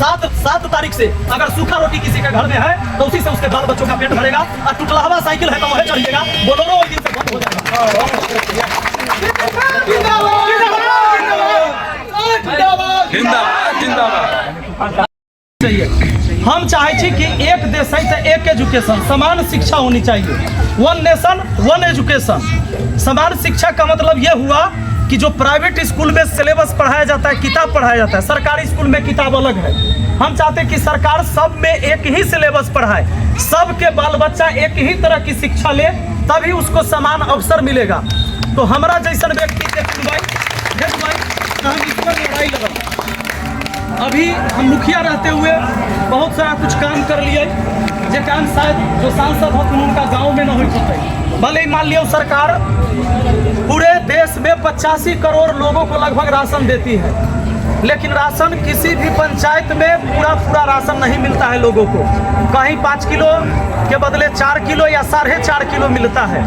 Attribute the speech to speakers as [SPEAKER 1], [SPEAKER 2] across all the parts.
[SPEAKER 1] 7 तारीख से अगर सूखा रोटी किसी के घर में है तो उसी से उसके बाल बच्चों का पेट भरेगा, और टुटलावा साइकिल है तो वह चढ़िएगा, बोलोरो उस दिन से बंद हो जाएगा। हम चाहे छी कि एक देश है एक एजुकेशन, समान शिक्षा होनी चाहिए। One nation one education. समान शिक्षा का मतलब यह हुआ कि जो प्राइवेट स्कूल में सिलेबस पढ़ाया जाता है, किताब पढ़ाया जाता है, सरकारी स्कूल में किताब अलग है। हम चाहते हैं कि सरकार सब में एक ही सिलेबस पढ़ाए, सबके बाल बच्चा एक ही तरह की शिक्षा ले, तभी उसको समान अवसर मिलेगा। तो हमारा जैसा व्यक्ति हम इस पर लड़ाई लड़ा। अभी हम मुखिया रहते हुए बहुत सारा कुछ काम कर लिए, जो काम शायद जो सांसद होते उनका गाँव में न हो सकते। भले ही मान लिया सरकार पूरे देश में 85 करोड़ लोगों को लगभग राशन देती है, लेकिन राशन किसी भी पंचायत में पूरा राशन नहीं मिलता है लोगों को। कहीं 5 किलो के बदले 4 किलो या 4.5 किलो मिलता है,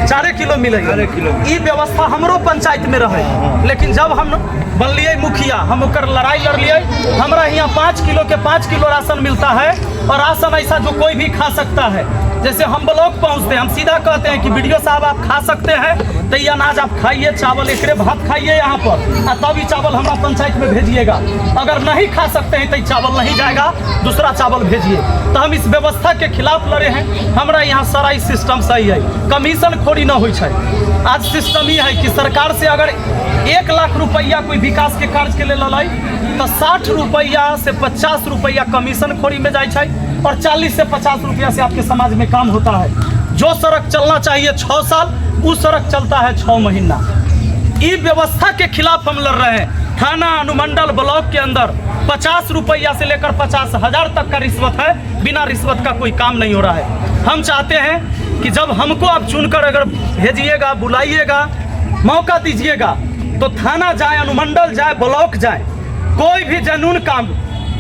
[SPEAKER 1] 4 किलो मिलेगा। ये व्यवस्था हमरो पंचायत में रहे, लेकिन जब हम बनलिए मुखिया, हम ओकर लड़ाई लड़ लिए। हमारा यहाँ 5 किलो के 5 किलो राशन मिलता है, और राशन ऐसा जो कोई भी खा सकता है। जैसे हम ब्लॉक पहुँचते हैं, हम सीधा कहते हैं कि वीडियो साहब आप खा सकते हैं तो ये अनाज आप खाइए, चावल एकरे भात खाइए यहाँ पर, और तब ये चावल हमारा पंचायत में भेजिएगा। अगर नहीं खा सकते हैं तो ये चावल नहीं जाएगा, दूसरा चावल भेजिए। तो हम इस व्यवस्था के खिलाफ लड़े हैं। हमारा यहाँ सारा ही सिस्टम सही है, कमीशन खोरी न हो। आज सिस्टम ये है कि सरकार से अगर 1 लाख रुपया कोई विकास के कार्य के लिए लड़ाई तो 60 रुपया से 50 रुपया कमीशन खोरी में जाए, और 40 से 50 रुपया से आपके समाज में काम होता है। जो सड़क चलना चाहिए 6 साल, वो सड़क चलता है 6 महीना। इस व्यवस्था के खिलाफ हम लड़ रहे हैं। थाना, अनुमंडल, ब्लॉक के अंदर 50 रुपया से लेकर 50,000 तक का रिश्वत है। बिना रिश्वत का कोई काम नहीं हो रहा है। हम चाहते हैं कि जब हमको आप चुनकर अगर भेजिएगा, बुलाइएगा, मौका दीजिएगा, तो थाना जाए, अनुमंडल जाए, ब्लॉक जाए, कोई भी जनून काम,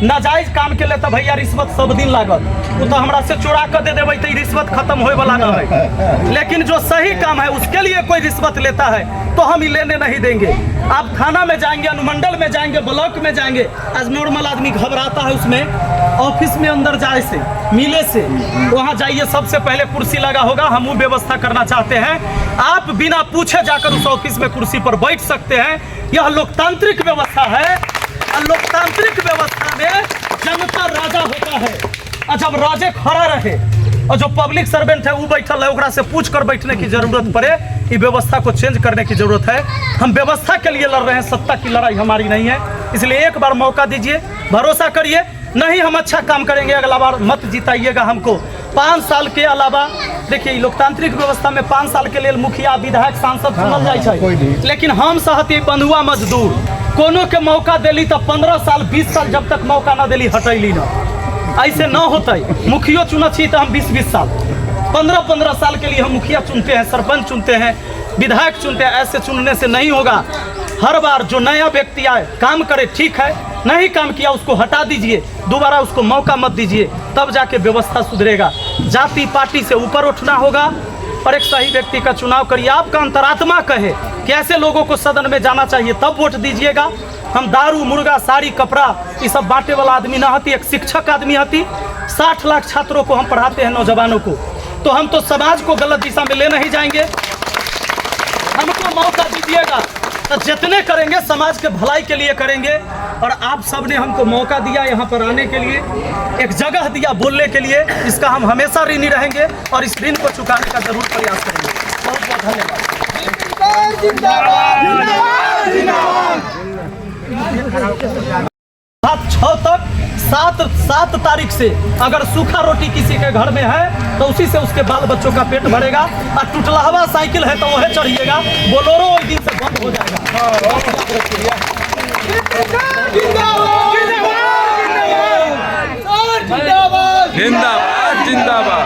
[SPEAKER 1] नाजायज काम के लिए तो भैया रिश्वत सब दिन लागत। वो तो हमरा से चुरा कर दे देवे तो रिश्वत खत्म होए वाला न है, लेकिन जो सही काम है उसके लिए कोई रिश्वत लेता है तो हम ही लेने नहीं देंगे। आप थाना में जाएंगे, अनुमंडल में जाएंगे, ब्लॉक में जाएंगे, आज नॉर्मल आदमी घबराता है उसमें। ऑफिस में अंदर जाए से, मिले से, वहाँ जाइए, सबसे पहले कुर्सी लगा होगा। हम वो व्यवस्था करना चाहते हैं। आप बिना पूछे जाकर उस ऑफिस में कुर्सी पर बैठ सकते हैं। यह लोकतांत्रिक व्यवस्था है। लोकतांत्रिक व्यवस्था में जनता राजा होता है, और जब राजे खड़ा रहे और जो पब्लिक सर्वेंट है वो बैठल है, ओकरा से पूछ कर बैठने की जरूरत पड़े। ये व्यवस्था को चेंज करने की जरूरत है। हम व्यवस्था के लिए लड़ रहे हैं, सत्ता की लड़ाई हमारी नहीं है। इसलिए एक बार मौका दीजिए, भरोसा करिए। नहीं हम अच्छा काम करेंगे, अगला बार मत जिताइएगा हमको। 5 साल के अलावा देखिए, लोकतांत्रिक व्यवस्था में 5 साल के लिए मुखिया, विधायक, सांसद चुनल जाए, लेकिन हम सहती बंधुआ मजदूर कोनो के मौका दिली तो 15 साल 20 साल जब तक मौका ना दिली हटैली ना। ऐसे न होता है। मुखिया चुना छी तो हम 20-20 साल, 15-15 साल के लिए हम मुखिया चुनते हैं, सरपंच चुनते हैं, विधायक चुनते हैं। ऐसे चुनने से नहीं होगा। हर बार जो नया व्यक्ति आए, काम करे, ठीक है, नहीं काम किया उसको हटा दीजिए, दोबारा उसको मौका मत दीजिए, तब जाके व्यवस्था सुधरेगा। जाति पार्टी से ऊपर उठना होगा और एक सही व्यक्ति का चुनाव करिए। आपका अंतरात्मा कहे कि ऐसे लोगों को सदन में जाना चाहिए, तब वोट दीजिएगा। हम दारू, मुर्गा, साड़ी, कपड़ा ये सब बांटे वाला आदमी ना हती। एक शिक्षक आदमी हती। 60 लाख छात्रों को हम पढ़ाते हैं, नौजवानों को। तो हम तो समाज को गलत दिशा में ले नहीं जाएंगे। हमको मौका दीजिएगा तो जितने करेंगे समाज के भलाई के लिए करेंगे। और आप सब ने हमको मौका दिया यहाँ पर आने के लिए, एक जगह दिया बोलने के लिए, इसका हम हमेशा ऋणी रहेंगे और इस ऋण को चुकाने का जरूर प्रयास करेंगे। बहुत बहुत धन्यवाद। 6 तक 7 तारीख से अगर सूखा रोटी किसी के घर में है तो उसी से उसके बाल बच्चों का पेट भरेगा, और टुटलावा साइकिल है तो वह चढ़िएगा, बोलोरो उस दिन से बंद हो जाएगा।
[SPEAKER 2] जिंदाबाद जिंदाबाद।